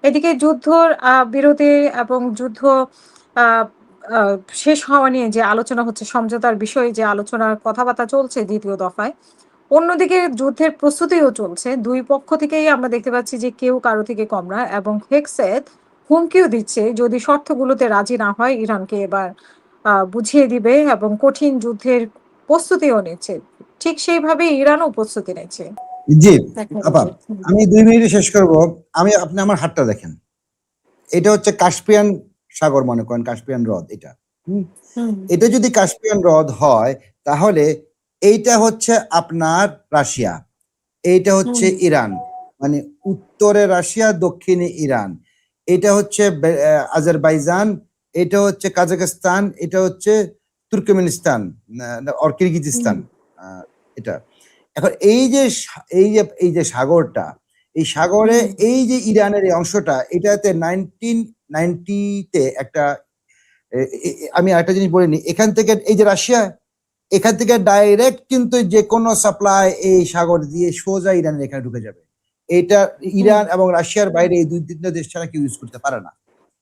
এদিকে যুদ্ধ বিরতি এবং যুদ্ধ আ আ শেষ হওয়া নিয়ে যে আলোচনা হচ্ছে, সমঝোতার বিষয়ে যে আলোচনার কথাবার্তা চলছে ২য় দফায়। অন্যদিকে যুদ্ধের প্রস্তুতিও চলছে। ২ পক্ষ থেকেই আমরা দেখতে পাচ্ছি যে কেউ কারো থেকে কম না, এবং হেগসেথ হুমকিও দিচ্ছে যদি শর্তগুলোতে রাজি না হয় ইরানকে এবার বুঝিয়ে দিবে, এবং কঠিন যুদ্ধের প্রস্তুতিও নিচ্ছে। ঠিক সেইভাবে ইরানও প্রস্তুতি নিচ্ছে। জি, ১ আপা মিনিটে। হুম, আমি ২ মিনিটে শেষ করব। আপনি আমার হাতটা দেখেন। এটা হচ্ছে কাস্পিয়ান সাগর মনে করেন, কাস্পিয়ান হ্রদ এটা। হুম? হুম, এটা যদি কাস্পিয়ান হ্রদ হয় তাহলে এইটা হচ্ছে আপনার রাশিয়া, এইটা হচ্ছে হুম, ইরান। মানে উত্তরে রাশিয়া, দক্ষিণে ইরান। এটা হচ্ছে আজারবাইজান, এটা হচ্ছে কাজাখস্তান, এটা হচ্ছে তুর্কমেনিস্তান অর হুম, কিরগিজস্তান। আ এটা। এখন এই যে সাগরটা, এই সাগরে হুম, এই যে ইরানের এই অংশটা, এটাতে 1990 তে একটা এ এ এ আমি আরেকটা জিনিস বলে নিই। এখান থেকে এই যে রাশিয়া, এখান থেকে ডাইরেক্ট কিন্তু যেকোনো সাপ্লাই এই সাগর দিয়ে সোজা ইরানের এখানে ঢুকে যাবে। এটা হুম, ইরান এবং রাশিয়ার বাইরে এই ২-৩ টা দেশ ছাড়া কেউ ইউজ করতে পারে না।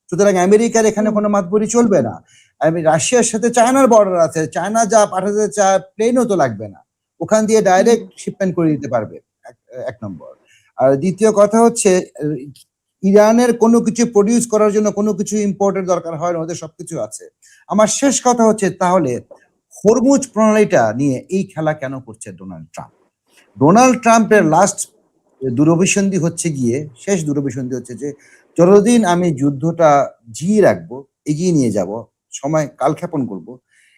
সুতরাং আমেরিকার এখানে হুম, কোনো মাতবরি চলবে না। রাশিয়ার সাথে চায়নার বর্ডার আছে। চায়না যা পাঠাতে চায় প্লেনও তো লাগবে না। ওখান দিয়ে হুম, ডাইরেক্ট শিপমেন্ট করে দিতে পারবে। ১ নম্বর। আর ২য় কথা হচ্ছে ইরানের কোনো কিছু প্রোডিউস করার জন্য কোনো কিছু ইম্পোর্টের দরকার হয় না। ওদের সবকিছু আছে। আমার শেষ কথা হচ্ছে তাহলে হরমুজ প্রণালীটা নিয়ে এই খেলা কেন করছে ডোনাল্ড ট্রাম্প? ডোনাল্ড ট্রাম্পের হুম, লাস্ট দূরভিসন্ধি হচ্ছে গিয়ে শেষ দূরভিসন্ধি হচ্ছে যে যতদিন আমি যুদ্ধটা জিইয়ে রাখবো, এগিয়ে নিয়ে যাব, সময় কালক্ষেপণ করব।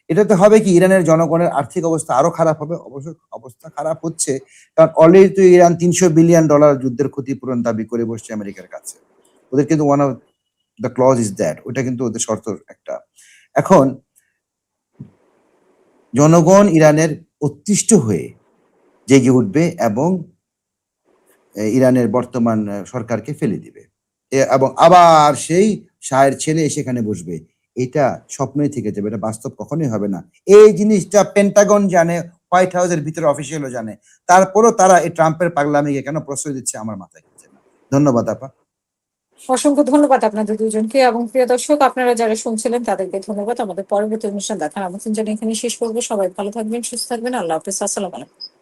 এটাতে হবে কি ইরানের জনগণের আর্থিক অবস্থা আরো খারাপ হবে। অবশ্য অবস্থা খারাপ হচ্ছে। কারণ অলরেডি তো ইরান $৩০০ বিলিয়ন যুদ্ধের ক্ষতিপূরণ দাবি করে বসছে আমেরিকার কাছে। ওদের কিন্তু one of the clause is that ওটা কিন্তু ওদের শর্তর একটা। এখন জনগণ ইরানের অতিষ্ঠ হয়ে জেগে উঠবে এবং ইরানের বর্তমান সরকারকে ফেলে দিবে। এবং আবার সেই শাহের ছেলে সেখানে বসবে। এটা স্বপ্নই থেকে যাবে। এটা বাস্তব কখনোই হবে না। এই জিনিসটা পেন্টাগন জানে, হোয়াইট হাউসের ভিতরে অফিসিয়ালও জানে। তারপরও তারা এই ট্রাম্পের পাগলামিকে কেন প্রশ্রয় দিচ্ছে আমার মাথায় খেলছে না। ধন্যবাদ আপা। অসংখ্য ধন্যবাদ আপনাদের দুজনকে, এবং প্রিয় দর্শক আপনারা যারা শুনছিলেন তাদেরকে ধন্যবাদ। আমাদের পরবর্তী অনুষ্ঠান দেখার আমন্ত্রণ জানিয়ে এখানেই শেষ করব। সবাই ভালো থাকবেন, সুস্থ থাকবেন। আল্লাহ হাফেজ। আসসালামু আলাইকুম।